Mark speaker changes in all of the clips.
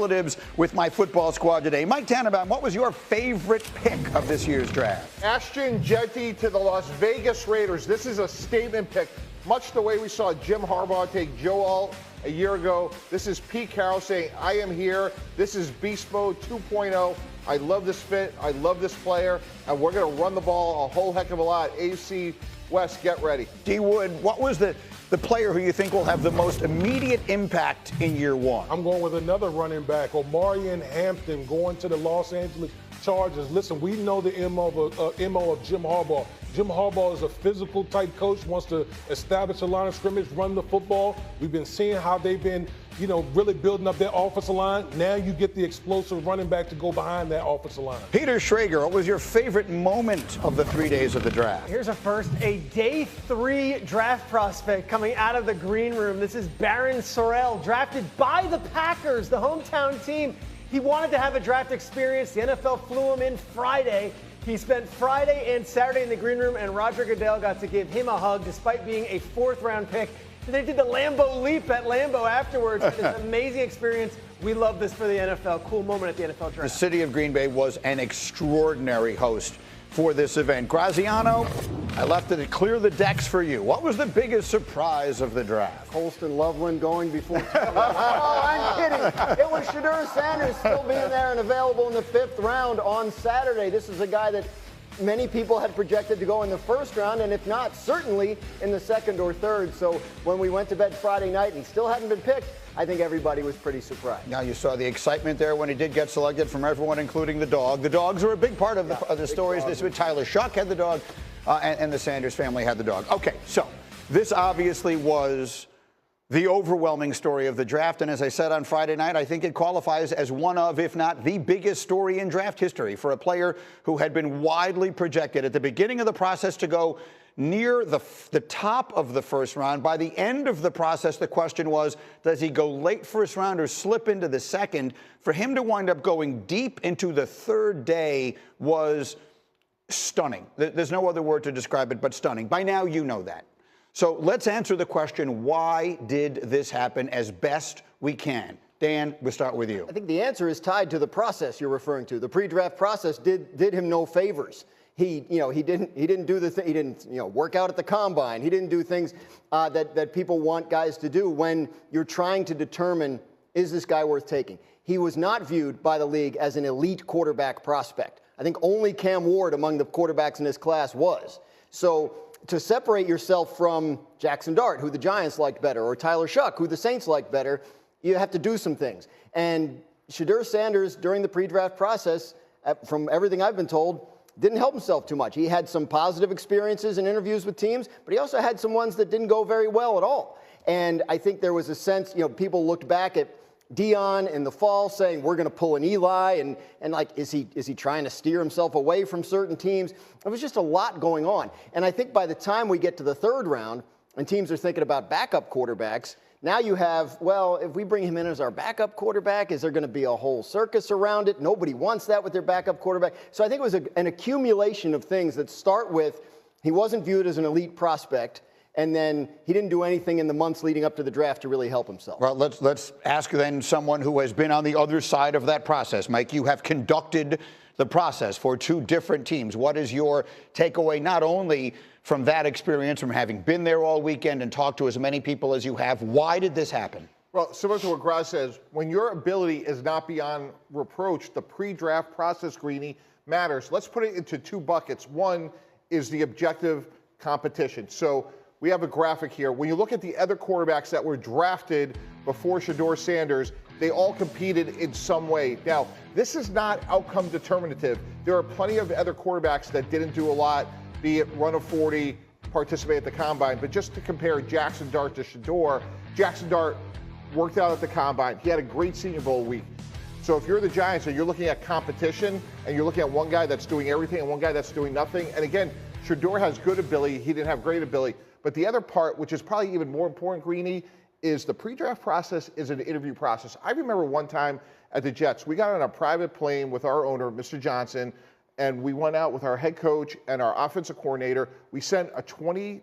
Speaker 1: superlatives with my football squad today. Mike Tannenbaum, what was your favorite pick of this year's draft?
Speaker 2: Ashton Jeanty to the Las Vegas Raiders. This is a statement pick, much the way we saw Jim Harbaugh take Joe Alt a year ago. This is Pete Carroll saying, I am here. This is Beast Mode 2.0. I love this fit. I love this player. And we're going to run the ball a whole heck of a lot. AFC West, get ready.
Speaker 1: D. Wood, what was the player who you think will have the most immediate impact in year one?
Speaker 3: I'm going with another running back, Omarion Hampton, going to the Los Angeles Chargers. Listen, we know the MO of Jim Harbaugh. Jim Harbaugh is a physical type coach, wants to establish a line of scrimmage, run the football. We've been seeing how they've been, really building up their offensive line. Now you get the explosive running back to go behind that offensive line.
Speaker 1: Peter Schrager, what was your favorite moment of the 3 days of the draft?
Speaker 4: Here's a first, a day 3 draft prospect coming out of the green room. This is Barron Sorrell, drafted by the Packers, the hometown team. He wanted to have a draft experience. The NFL flew him in Friday. He spent Friday and Saturday in the green room, and Roger Goodell got to give him a hug despite being a 4th-round pick. They did the Lambeau leap at Lambeau afterwards. It's an amazing experience. We love this for the NFL. Cool moment at the NFL draft.
Speaker 1: The city of Green Bay was an extraordinary host for this event. Graziano, I left it to clear the decks for you. What was the biggest surprise of the draft?
Speaker 5: Colston Loveland going before. Oh, I'm kidding. It was Shedeur Sanders still being there and available in the 5th round on Saturday. This is a guy that many people had projected to go in the 1st round, and if not, certainly in the 2nd or 3rd. So when we went to bed Friday night and he still hadn't been picked, I think everybody was pretty surprised.
Speaker 1: Now you saw the excitement there when he did get selected from everyone, including the dog. The dogs are a big part of the stories. This with Tyler Shuck had the dog, and the Sanders family had the dog. Okay, so this obviously was the overwhelming story of the draft, and as I said on Friday night, I think it qualifies as one of, if not the biggest story in draft history for a player who had been widely projected at the beginning of the process to go near the top of the 1st round. By the end of the process, the question was, does he go late 1st round or slip into the 2nd? For him to wind up going deep into the 3rd day was stunning. There's no other word to describe it but stunning. By now, you know that. So let's answer the question, why did this happen, as best we can? Dan, we'll start with you.
Speaker 5: I think the answer is tied to the process you're referring to. The pre-draft process did him no favors. He didn't do the thing. He didn't, work out at the combine. He didn't do things that people want guys to do when you're trying to determine, is this guy worth taking? He was not viewed by the league as an elite quarterback prospect. I think only Cam Ward among the quarterbacks in this class was. So to separate yourself from Jackson Dart, who the Giants liked better, or Tyler Shuck, who the Saints liked better, you have to do some things. And Shedeur Sanders, during the pre-draft process, from everything I've been told, didn't help himself too much. He had some positive experiences and interviews with teams, but he also had some ones that didn't go very well at all. And I think there was a sense, people looked back at Dion in the fall saying, we're going to pull an Eli, and like, is he trying to steer himself away from certain teams? It was just a lot going on. And I think by the time we get to the 3rd round and teams are thinking about backup quarterbacks, now you have, well, if we bring him in as our backup quarterback, is there going to be a whole circus around it? Nobody wants that with their backup quarterback. So I think it was an accumulation of things that start with he wasn't viewed as an elite prospect, and then he didn't do anything in the months leading up to the draft to really help himself.
Speaker 1: Well, let's ask then someone who has been on the other side of that process. Mike, you have conducted the process for 2 different teams. What is your takeaway, not only from that experience, from having been there all weekend and talked to as many people as you have? Why did this happen?
Speaker 2: Well, similar to what Graz says, when your ability is not beyond reproach, the pre-draft process, Greeny, matters. Let's put it into 2 buckets. One is the objective competition. So we have a graphic here. When you look at the other quarterbacks that were drafted before Shedeur Sanders, they all competed in some way. Now, this is not outcome determinative. There are plenty of other quarterbacks that didn't do a lot, be it run a 40, participate at the combine. But just to compare Jackson Dart to Shedeur, Jackson Dart worked out at the combine. He had a great Senior Bowl week. So if you're the Giants and you're looking at competition and you're looking at one guy that's doing everything and one guy that's doing nothing, and again, Shedeur has good ability. He didn't have great ability. But the other part, which is probably even more important, Greeny, is the pre-draft process is an interview process. I remember one time at the Jets, we got on a private plane with our owner, Mr. Johnson, and we went out with our head coach and our offensive coordinator. We sent a 20-page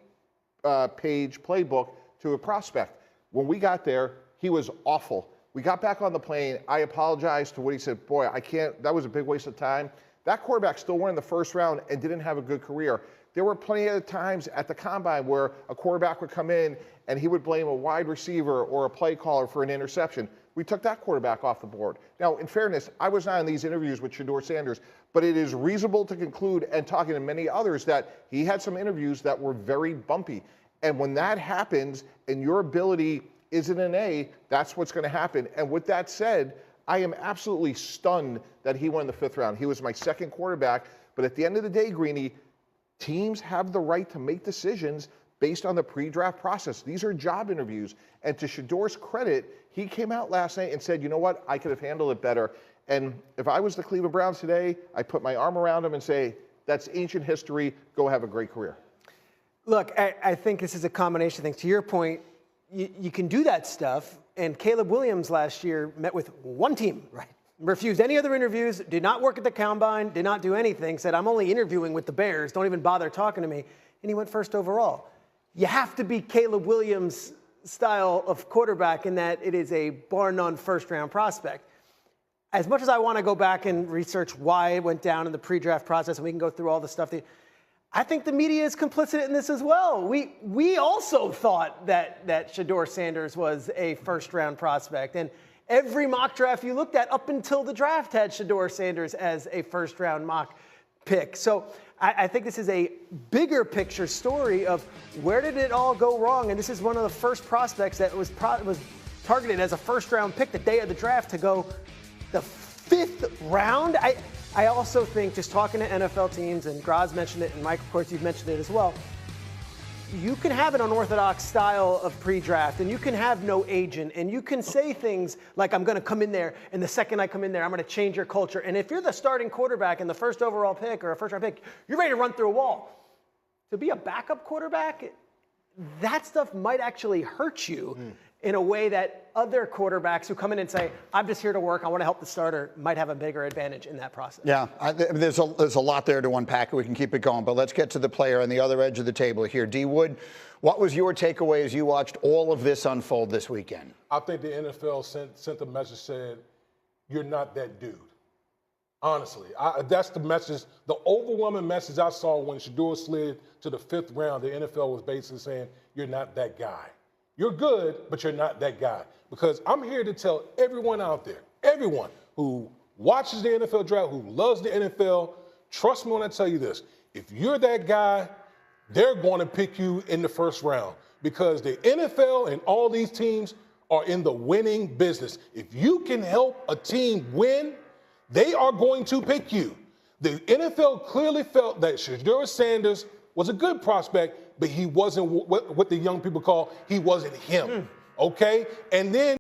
Speaker 2: playbook to a prospect. When we got there, he was awful. We got back on the plane. I apologized to Woody. Said, boy, I can't. That was a big waste of time. That quarterback still won in the first round and didn't have a good career. There were plenty of times at the combine where a quarterback would come in and he would blame a wide receiver or a play caller for an interception. We took that quarterback off the board. Now, in fairness, I was not in these interviews with Shedeur Sanders, but it is reasonable to conclude, and talking to many others, that he had some interviews that were very bumpy. And when that happens and your ability isn't an A, that's what's going to happen. And with that said, I am absolutely stunned that he won the 5th round. He was my second quarterback. But at the end of the day, Greeny, teams have the right to make decisions based on the pre-draft process. These are job interviews. And to Shedeur's credit, he came out last night and said, you know what, I could have handled it better. And if I was the Cleveland Browns today, I'd put my arm around him and say, that's ancient history. Go have a great career.
Speaker 4: Look, I think this is a combination of things. To your point, you can do that stuff. And Caleb Williams last year met with one team. Right. Refused any other interviews, did not work at the combine, did not do anything, said, I'm only interviewing with the Bears, don't even bother talking to me. And he went first overall. You have to be Caleb Williams' style of quarterback in that it is a bar none first-round prospect. As much as I want to go back and research why it went down in the pre-draft process, and we can go through all the stuff, I think the media is complicit in this as well. We also thought that Shedeur Sanders was a first-round prospect. And every mock draft you looked at up until the draft had Shedeur Sanders as a first-round mock pick. So I think this is a bigger picture story of where did it all go wrong? And this is one of the first prospects that was targeted as a first-round pick the day of the draft to go the 5th round. I also think, just talking to NFL teams, and Graz mentioned it, and Mike, of course, you've mentioned it as well, you can have an unorthodox style of pre-draft, and you can have no agent, and you can say things like, I'm going to come in there, and the second I come in there, I'm going to change your culture. And if you're the starting quarterback and the first overall pick or a first-round pick, you're ready to run through a wall. To be a backup quarterback, that stuff might actually hurt you in a way that other quarterbacks who come in and say, I'm just here to work, I want to help the starter, might have a bigger advantage in that process.
Speaker 1: Yeah, there's a lot there to unpack. We can keep it going, but let's get to the player on the other edge of the table here. D. Wood, what was your takeaway as you watched all of this unfold this weekend?
Speaker 3: I think the NFL sent a message, said, you're not that dude. Honestly, that's the message. The overwhelming message I saw when Shedeur slid to the 5th round, the NFL was basically saying, you're not that guy. You're good, but you're not that guy. Because I'm here to tell everyone out there, everyone who watches the NFL draft, who loves the NFL, trust me when I tell you this. If you're that guy, they're going to pick you in the 1st round. Because the NFL and all these teams are in the winning business. If you can help a team win, they are going to pick you. The NFL clearly felt that Shedeur Sanders was a good prospect, but he wasn't what the young people call, he wasn't him, okay? And then